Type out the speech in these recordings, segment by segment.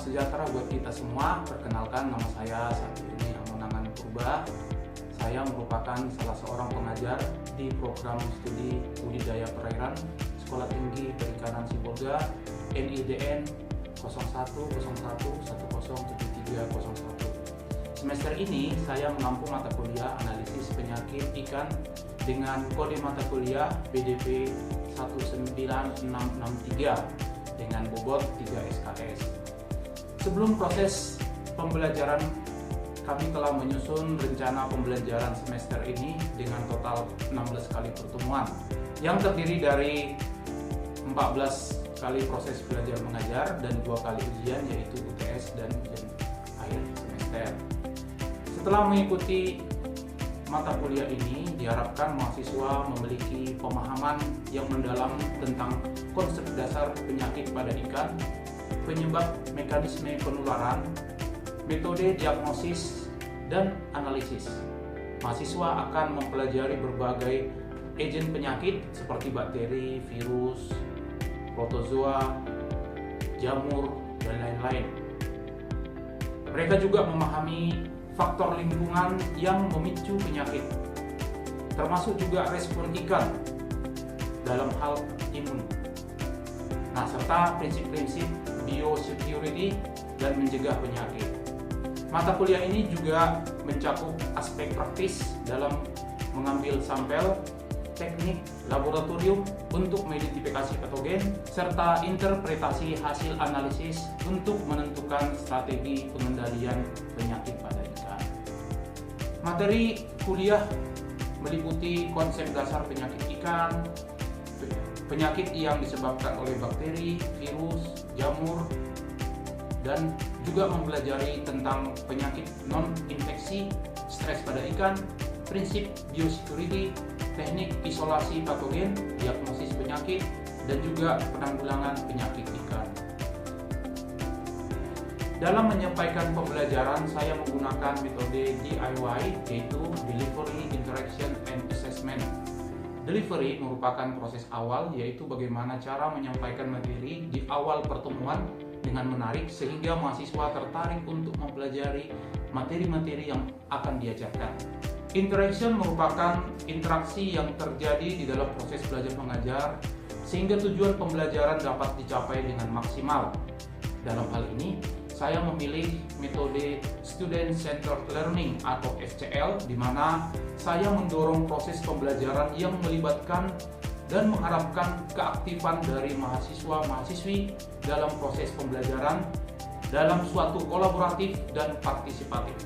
sejahtera buat kita semua. Perkenalkan, nama saya saat ini Amonangan Purba. Saya merupakan salah seorang pengajar di program studi budidaya perairan Sekolah Tinggi Perikanan Sibolga NIDN 0101107301. Semester ini saya mengampu mata kuliah analisis penyakit ikan dengan kode mata kuliah BDP 19663 dengan bobot 3 SKS. Sebelum proses pembelajaran, kami telah menyusun rencana pembelajaran semester ini dengan total 16 kali pertemuan yang terdiri dari 14 kali proses belajar mengajar dan 2 kali ujian, yaitu UTS dan ujian akhir semester. Setelah mengikuti mata kuliah ini, diharapkan mahasiswa memiliki pemahaman yang mendalam tentang konsep dasar penyakit pada ikan, penyebab mekanisme penularan, metode diagnosis, dan analisis. Mahasiswa akan mempelajari berbagai agen penyakit seperti bakteri, virus, protozoa, jamur, dan lain-lain. Mereka juga memahami faktor lingkungan yang memicu penyakit, termasuk juga respon ikan dalam hal imun. Nah, serta prinsip-prinsip biosecurity dan mencegah penyakit. Mata kuliah ini juga mencakup aspek praktis dalam mengambil sampel, teknik laboratorium untuk mengidentifikasi patogen, serta interpretasi hasil analisis untuk menentukan strategi pengendalian penyakit pada ikan. Materi kuliah meliputi konsep dasar penyakit ikan, penyakit yang disebabkan oleh bakteri, virus, jamur, dan juga mempelajari tentang penyakit non-infeksi, stres pada ikan, prinsip biosecurity, teknik isolasi patogen, diagnosis penyakit, dan juga penanggulangan penyakit ikan. Dalam menyampaikan pembelajaran, saya menggunakan metode DIY, yaitu Delivery, Interaction, and Assessment. Delivery merupakan proses awal, yaitu bagaimana cara menyampaikan materi di awal pertemuan dengan menarik sehingga mahasiswa tertarik untuk mempelajari materi-materi yang akan diajarkan. Interaction merupakan interaksi yang terjadi di dalam proses belajar mengajar sehingga tujuan pembelajaran dapat dicapai dengan maksimal. Dalam hal ini, saya memilih metode Student Centered Learning atau SCL, di mana saya mendorong proses pembelajaran yang melibatkan dan mengharapkan keaktifan dari mahasiswa-mahasiswi dalam proses pembelajaran dalam suatu kolaboratif dan partisipatif.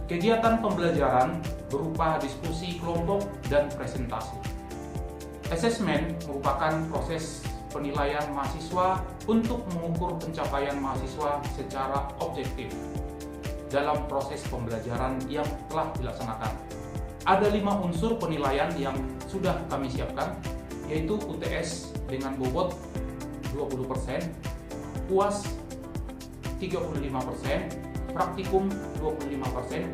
Kegiatan pembelajaran berupa diskusi kelompok dan presentasi. Assessment merupakan proses penilaian mahasiswa untuk mengukur pencapaian mahasiswa secara objektif dalam proses pembelajaran yang telah dilaksanakan. Ada 5 unsur penilaian yang sudah kami siapkan, yaitu UTS dengan bobot 20%, UAS 35%, praktikum 25%,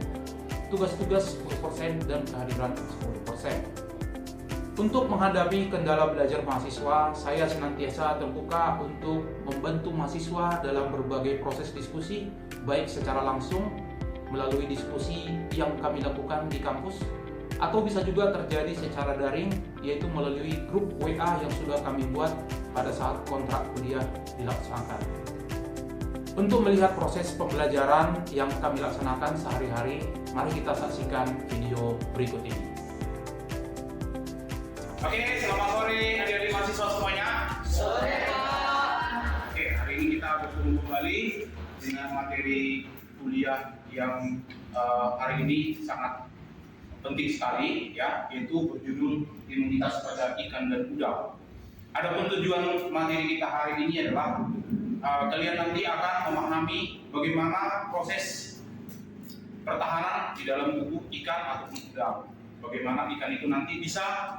tugas-tugas 10%, dan kehadiran 10%. Untuk menghadapi kendala belajar mahasiswa, saya senantiasa terbuka untuk membantu mahasiswa dalam berbagai proses diskusi, baik secara langsung melalui diskusi yang kami lakukan di kampus, atau bisa juga terjadi secara daring, yaitu melalui grup WA yang sudah kami buat pada saat kontrak kuliah dilaksanakan. Untuk melihat proses pembelajaran yang kami laksanakan sehari-hari, mari kita saksikan video berikut ini. Oke, selamat sore adik-adik mahasiswa semuanya. Sore, Pak. Oke, hari ini kita bertemu kembali dengan materi kuliah yang hari ini sangat penting sekali, ya, yaitu berjudul imunitas pada ikan dan udang. Adapun tujuan materi kita hari ini adalah kalian nanti akan memahami bagaimana proses pertahanan di dalam tubuh ikan ataupun udang. Bagaimana ikan itu nanti bisa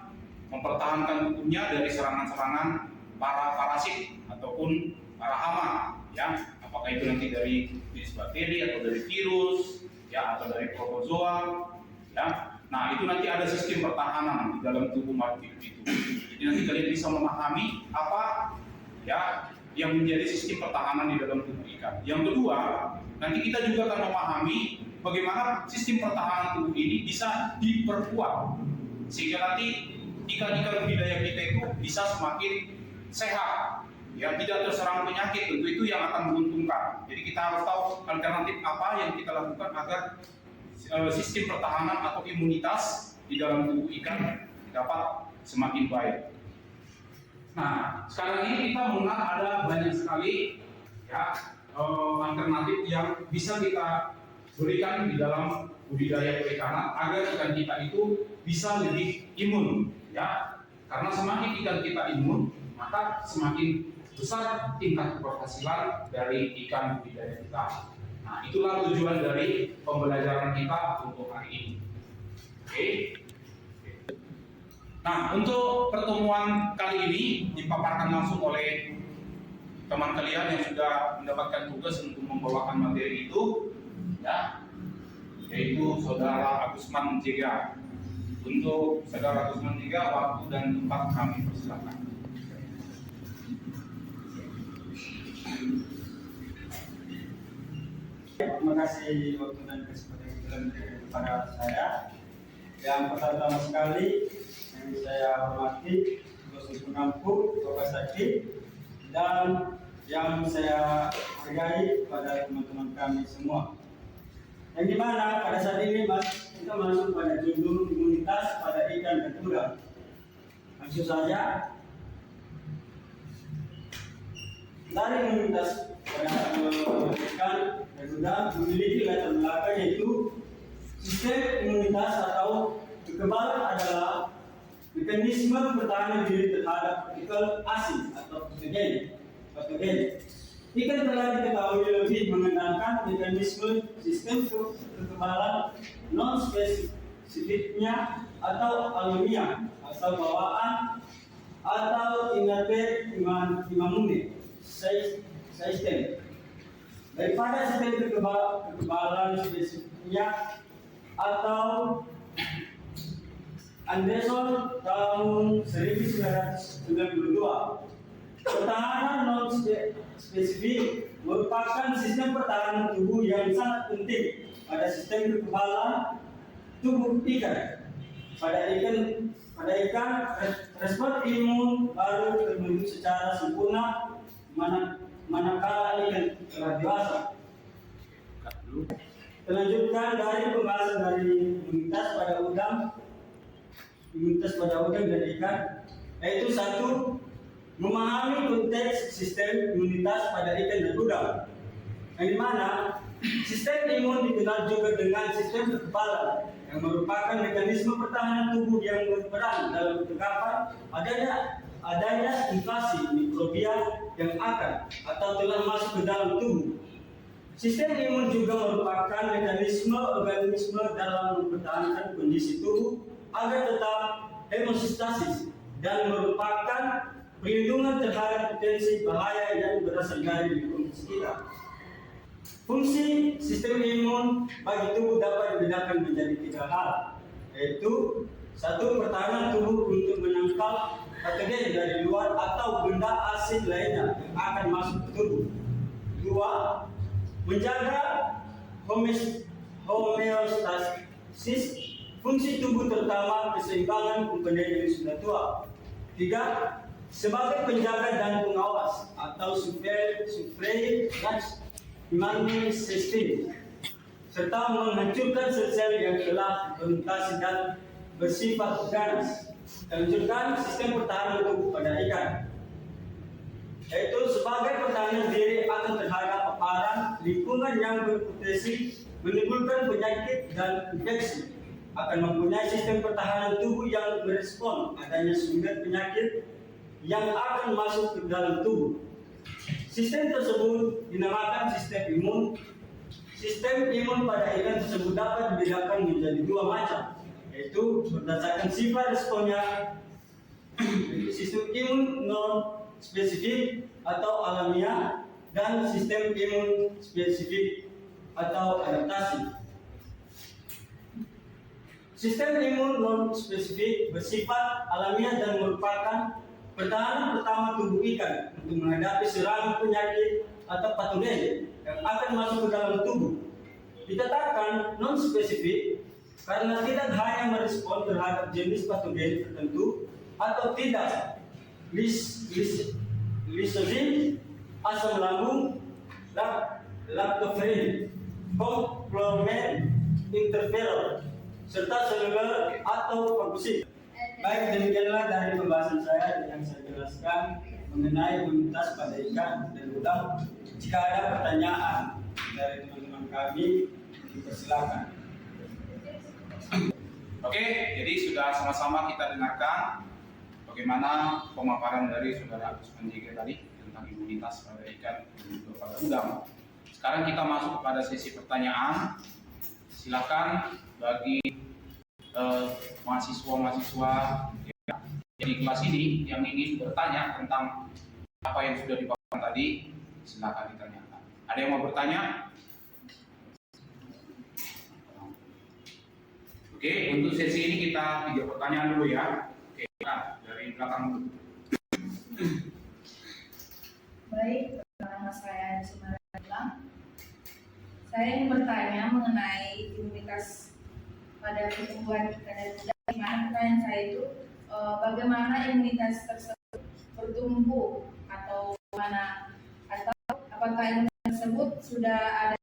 mempertahankan tubuhnya dari serangan-serangan para parasit ataupun para hama, ya. Apakah itu nanti dari jenis bakteri atau dari virus, ya, atau dari protozoa, ya. Nah, itu nanti ada sistem pertahanan di dalam tubuh makhluk itu. Jadi nanti kalian bisa memahami apa, ya, yang menjadi sistem pertahanan di dalam tubuh ikan. Yang kedua, nanti kita juga akan memahami bagaimana sistem pertahanan tubuh ini bisa diperkuat sehingga nanti ikan-ikan budidaya kita itu bisa semakin sehat, ya, tidak terserang penyakit. Tentu itu yang akan menguntungkan. Jadi kita harus tahu alternatif apa yang kita lakukan agar sistem pertahanan atau imunitas di dalam tubuh ikan dapat semakin baik. Nah, sekarang ini kita mengenal ada banyak sekali ya alternatif yang bisa kita berikan di dalam budidaya perikanan agar ikan kita itu bisa lebih imun, ya. Karena semakin ikan kita imun, maka semakin besar tingkat keberhasilan dari ikan budidaya kita. Nah, itulah tujuan dari pembelajaran kita untuk hari ini. Oke. Nah, untuk pertemuan kali ini dipaparkan langsung oleh teman kalian yang sudah mendapatkan tugas untuk membawakan materi itu, ya, yaitu Saudara Agusman Jega. Untuk Saudara Agusman Jega, waktu dan tempat kami persilakan. Terima kasih waktu dan kesempatan kepada saya. Yang pertama sekali yang saya hormati Dosen Pengampu Bapak Sakti, dan yang saya hargai pada teman-teman kami semua. Yang dimana pada saat ini kita masuk pada judul imunitas pada ikan dan udang. Langsung saja, dari imunitas pada ikan dan udang memiliki latar belakang, yaitu sistem imunitas atau kekebalan adalah mekanisme pertahanan diri terhadap partikel asing atau patogen. Ikan telah diketahui lebih mengenalkan mekanisme sistem kekebalan non spesifiknya atau alamiah atau bawaan atau innate immune system daripada sistem kekebalan spesifiknya atau Anderson tahun 1992. Pertahanan non spesifik merupakan sistem pertahanan tubuh yang sangat penting pada sistem kekebalan tubuh ikan. Pada ikan, respon imun baru terbentuk secara sempurna manakala ikan telah dewasa. Melanjutkan dari pembahasan dari imunitas pada udang dan ikan, yaitu satu, memahami konteks sistem imunitas pada ikan dan udang, yang dimana sistem imun dikenal juga dengan sistem kekebalan yang merupakan mekanisme pertahanan tubuh yang berperan dalam penangkapan adanya invasi mikrobia yang akan atau telah masuk ke dalam tubuh. Sistem imun juga merupakan mekanisme organisme dalam mempertahankan kondisi tubuh agar tetap homeostasis dan merupakan perlindungan terhadap potensi bahaya yang berasal dari lingkungan sekitar. Fungsi sistem imun bagi tubuh dapat dibedakan menjadi tiga hal, yaitu satu, pertahanan tubuh untuk menangkal patogen dari luar atau benda asing lainnya yang akan masuk ke tubuh. Dua, menjaga homeostasis fungsi tubuh terutama keseimbangan komponen yang sudah tua. Tiga, sebagai penjaga dan pengawas atau surveillance immune system, serta menghancurkan sel-sel yang telah bermutasi dan bersifat ganas. Melanjutkan sistem pertahanan tubuh pada ikan, yaitu sebagai pertahanan diri akan terhadap paparan lingkungan yang berpotensi menimbulkan penyakit dan infeksi, akan mempunyai sistem pertahanan tubuh yang merespon adanya sumber penyakit yang akan masuk ke dalam tubuh. Sistem tersebut dinamakan sistem imun. Sistem imun pada ikan tersebut dapat dibedakan menjadi dua macam, yaitu berdasarkan sifat responnya, sistem imun non spesifik atau alamiah, dan sistem imun spesifik atau adaptasi. Sistem imun non spesifik bersifat alamiah dan merupakan pertahanan pertama tubuh ikan untuk menghadapi serangan penyakit atau patogen yang akan masuk ke dalam tubuh. Dikatakan non-spesifik karena tidak hanya merespon terhadap jenis patogen tertentu atau tidak lisosin, asam lambung, lactoferrin, komplement, interferon, serta seluler atau fagosit. Baik, demikianlah dari pembahasan saya yang saya jelaskan mengenai imunitas pada ikan dan udang. Jika ada pertanyaan dari teman-teman kami, dipersilakan. Oke, jadi sudah sama-sama kita dengarkan bagaimana pemaparan dari Saudara Agus Panjaiga tadi tentang imunitas pada ikan dan juga pada udang. Sekarang kita masuk pada sesi pertanyaan. Silakan bagi mahasiswa-mahasiswa di kelas ini yang ingin bertanya tentang apa yang sudah dipaparkan tadi, silakan ditanyakan. Ada yang mau bertanya? Oke, untuk sesi ini kita 3 pertanyaan dulu ya. Oke, dari belakang dulu. Baik, nama saya Sumarela. Saya ingin bertanya mengenai imunitas pada pertumbuhan ikan dan udang. Pertanyaan saya itu bagaimana imunitas tersebut bertumbuh atau mana, atau apakah imunitas tersebut sudah ada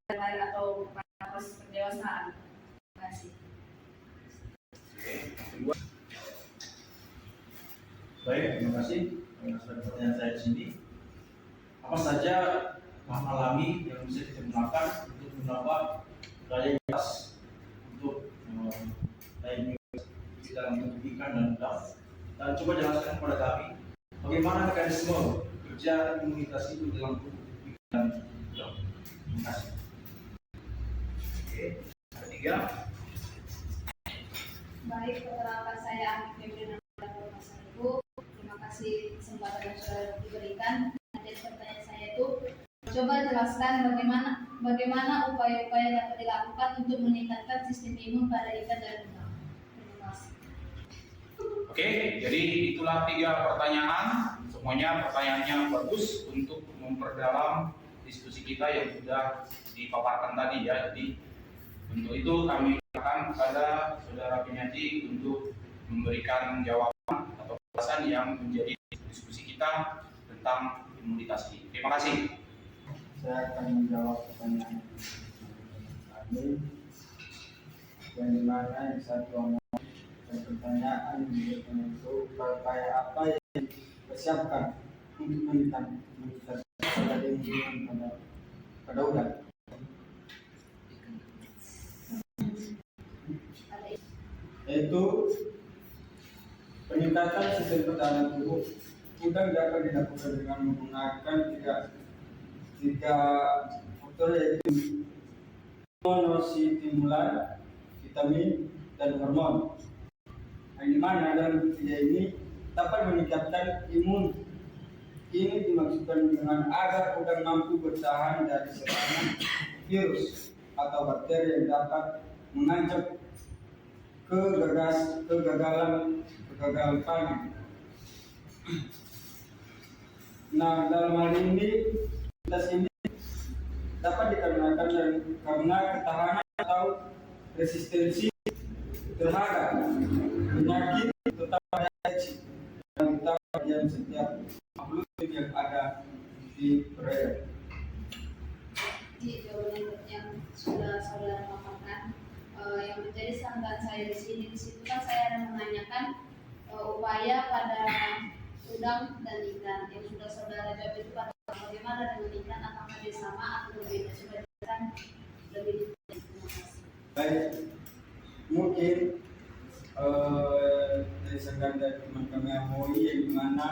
atau pada proses pendewasaan? Terima kasih. Baik, terima kasih atas pertanyaan saya di sini. Apa saja bahan alami yang bisa kita gunakan untuk menambah daya imunitas untuk daya imunitas di dalam tubuh ikan dan udang? Dan coba jelaskan kepada kami bagaimana mekanisme kerja imunitas itu dalam tubuh ikan dan udang. Terima kasih. Oke, yang ketiga. Baik, perkenalkan saya Ami Febriana Pasar Ibu. Terima kasih kesempatan yang sudah diberikan. Jadi pertanyaan saya itu, coba jelaskan bagaimana upaya-upaya dapat dilakukan untuk meningkatkan sistem imun pada ikan dan udang. Terima kasih. Oke, jadi itulah 3 pertanyaan. Semuanya pertanyaannya bagus untuk memperdalam diskusi kita yang sudah dipaparkan tadi ya. Jadi untuk itu kami akan kepada Saudara Pinyaji untuk memberikan jawaban atau ulasan yang menjadi diskusi kita tentang imunitas ini. Terima kasih. Saya akan menjawab pertanyaan kami yang dimana yang satu omong dan pertanyaan itu upaya apa yang dipersiapkan untuk meningkatkan imunitas pada udang. Yaitu peningkatan sistem pertahanan tubuh. Udang dapat dilakukan dengan menggunakan tiga faktor, yaitu monostimulan, vitamin, dan hormon. Yang dimana dalam 3 ini dapat meningkatkan imun. Ini dimaksudkan dengan agar udang mampu bertahan dari serangan virus atau bakteri yang dapat mengancam kegagalan panen. Nah, dalam hal ini imunitas ini dapat dikarenakan karena ketahanan atau resistensi terhadap penyakit tetap pada yang terjadi setiap makhluk yang ada di perairan. Jawaban yang sudah saudara paparkan, yang menjadi sanggahan saya di situ kan saya ada menanyakan upaya pada udang dan ikan yang sudah saudara jawab itu pada bagaimana dengan ikan, apakah dia sama atau berbeda? Coba jelaskan lebih detail. Terima kasih. Baik, mungkin dari sanggahan dari teman kami MOI yang dimana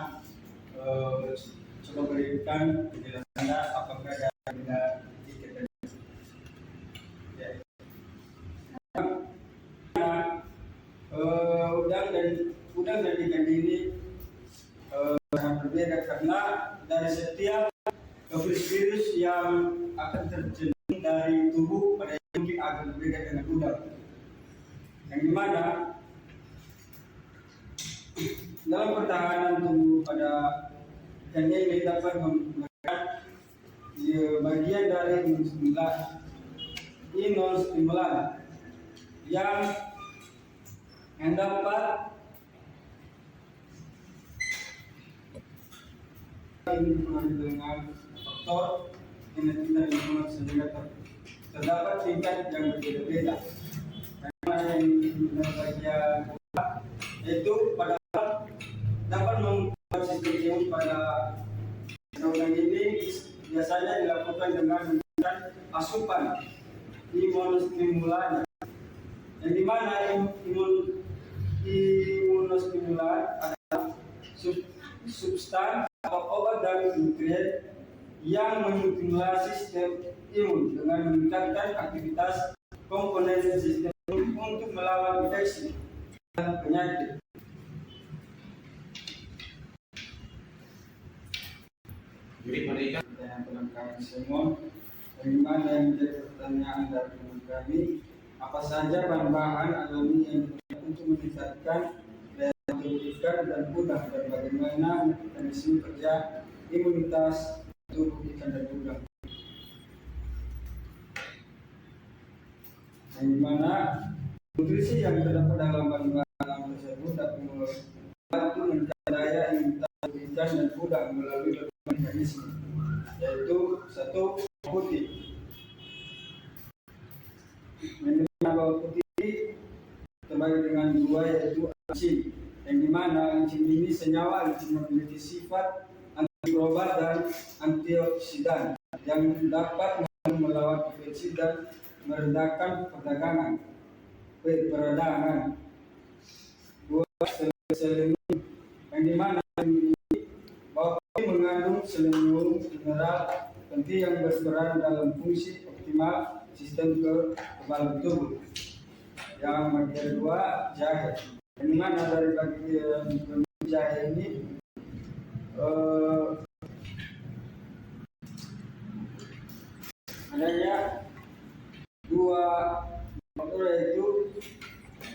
coba berikan penjelasannya apakah ada beda sedikit dan ya. Udang dan ikan ini sangat berbeda karena dari setiap virus yang akan terjadi dari tubuh pada yang mungkin agak berbeda dengan udang, yang dimana dalam pertahanan tubuh pada ikan lele dapat memberikan bagian dari imunostimulan yang dapat dengan faktor genetik dan lingkungan sehingga terdapat tingkat yang berbeda-beda. Karena yang bagian itu pada dapat membuat sistem imun pada undang ini biasanya dilakukan dengan menggunakan asupan imunostimulan, yang dimana imunostimulan adalah substan atau obat dan nutrien yang menstimulasi sistem imun dengan meningkatkan aktivitas komponen sistem imun untuk melawan infeksi dan penyakit. Jadi pendidikan Yang pelengkapan semua, bagaimana yang menjadi pertanyaan dari teman kami, apa saja bahan-bahan alami yang digunakan untuk meningkatkan daya tahan ikan dan udang, dan bagaimana mekanisme kerja imunitas tubuh ikan dan udang. Yang dimana nutrisi yang terdapat dalam bahan-bahan alami tersebut dapat membantu meningkatkan daya imunitas ikan dan udang melalui berbagai mekanisme, yaitu satu, putih. Menerima bawang putih terbagi dengan dua, yaitu ancin, yang dimana ancin ini senyawa yang memiliki sifat antimikroba dan antioksidan yang dapat melawan infeksi dan meredakan peradangan. Dua, selenium, yang dimana bawang putih mengandung selenium mineral penting yang berperan dalam fungsi optimal sistem kekebalan tubuh. Yang bagian dua, jahe, yang dimana dari bagian jahe ini adanya dua faktor, yaitu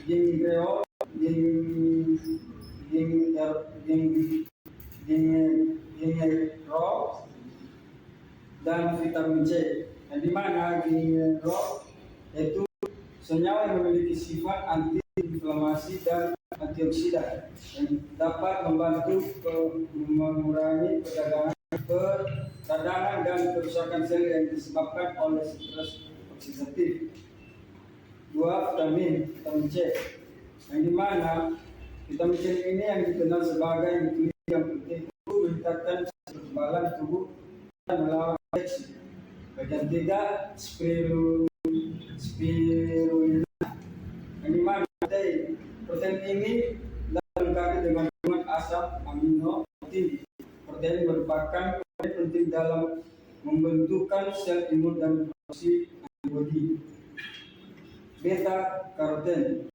gingerol dan vitamin C, yang dimana gingerol yaitu senyawa yang memiliki sifat anti-inflamasi dan antioksidan yang dapat membantu mengurangi peradangan dan kerusakan sel yang disebabkan oleh stres oksidatif. Dua, vitamin C, yang dimana vitamin C ini yang dikenal sebagai nutrisi yang penting untuk meningkatkan kekebalan tubuh dan melawan infeksi. Bagian tiga, spirulina, yang dimana protein ini dilengkapi dengan kandungan asam amino tinggi. Protein merupakan protein penting dalam membentukkan sel imun dan produksi antibodi. Beta karoten,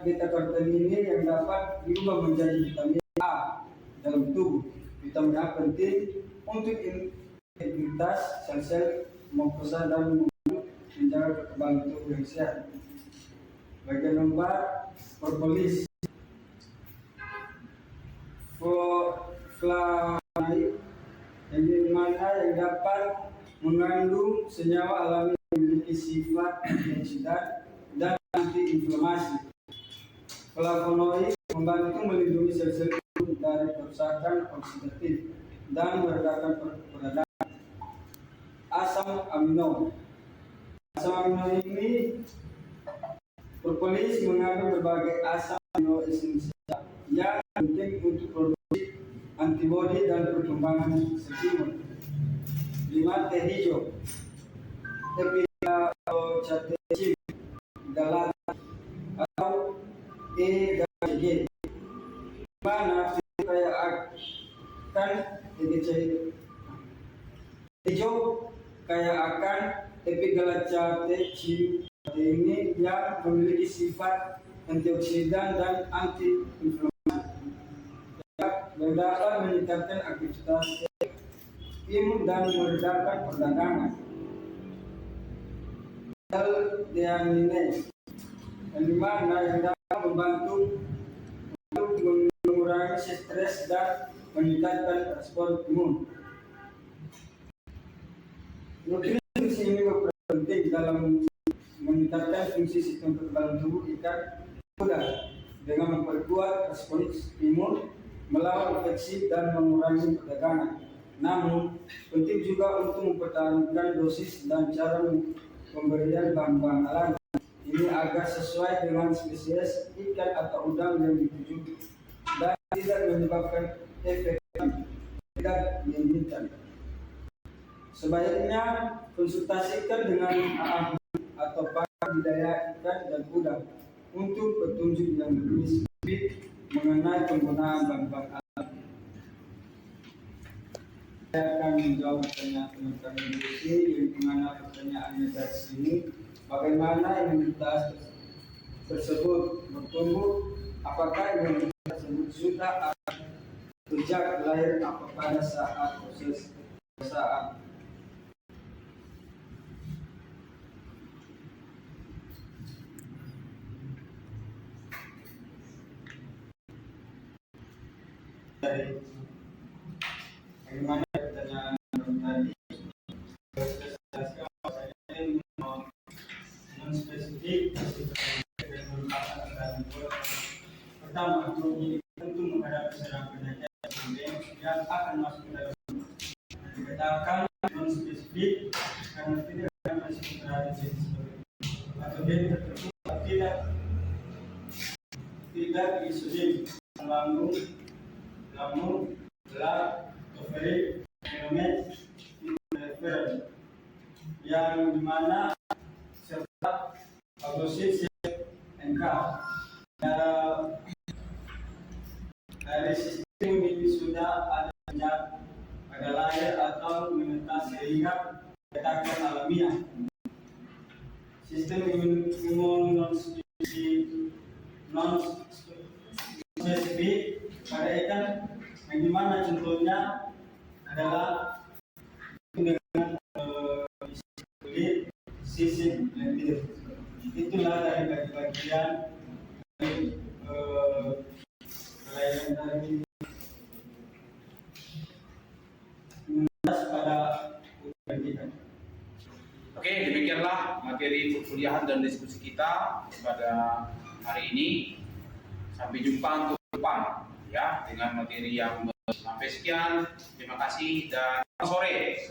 beta karoten ini yang dapat diubah menjadi vitamin A dalam tubuh. Vitamin A penting untuk integritas sel-sel mukosa dan menjaga kekebalan tubuh yang sehat. Bagian keempat, propolis, flavonoid, yang dimana yang dapat mengandung senyawa alami yang memiliki sifat antioksidan dan antiinflamasi. Flavonoid membantu melindungi sel-sel tubuh dari kerusakan oksidatif dan meredakan peradangan. Asam amino ini, propolis mengandung berbagai asam amino esensial yang penting untuk produksi antibodi dan perkembangan sel imun. 5, teh hijau, epidacotacin galata atau E dan G, mana kaya akan hijau kaya akan epidacotacin ini yang memiliki sifat antioksidan dan anti-inflamasi yang dapat meningkatkan aktivitas imun dan meredakan peradangan. L-theanine, yang dimana yang dapat membantu mengurangi mengurangi stres dan meningkatkan respon imun. Nutrisi ini berperan penting dalam meningkatkan fungsi sistem kekebalan tubuh ikan kuda dengan memperkuat respons imun, melawan infeksi dan mengurangi perdagangan. Namun, penting juga untuk mempertahankan dosis dan cara pemberian bahan-bahan alami ini agar sesuai dengan spesies ikan atau udang yang dituju dan tidak menyebabkan efek yang tidak diinginkan. Sebaiknya konsultasikan dengan ahli atau pakar budidaya ikan dan udang untuk petunjuk yang lebih spesifik mengenai penggunaan bahan-bahan alami. Saya akan menjawab pertanyaan teman-teman di sini, yang mana pertanyaannya dari sini, bagaimana imunitas tersebut bertumbuh, apakah imunitas tersebut sudah ada sejak lahir apa pada saat proses dewasaan. Bagaimana pertanyaan tadi? Non-spesifik pertama, untuk menghadapi serang penyakit yang akan masuk ke dalam dikatakan non-spesifik karena tidak akan masuk ke dalam jenis patogen tertentu tidak isogen lambung, belah, ovari, fenomen, yang dimana serta fagosit NK dari sistem ini sudah ada sejak pada lahir atau menetas sehingga katakan alamiah. Sistem imun non-spesifik pada ikan yang dimana contohnya adalah dengan kulit, sisik, lendir. Itulah dari bagian kelainan dari imunitas pada ikan. Oke, demikianlah materi perkuliahan dan diskusi kita pada hari ini. Sampai jumpa untuk depan ya dengan materi yang sampai sekian. Terima kasih dan sore.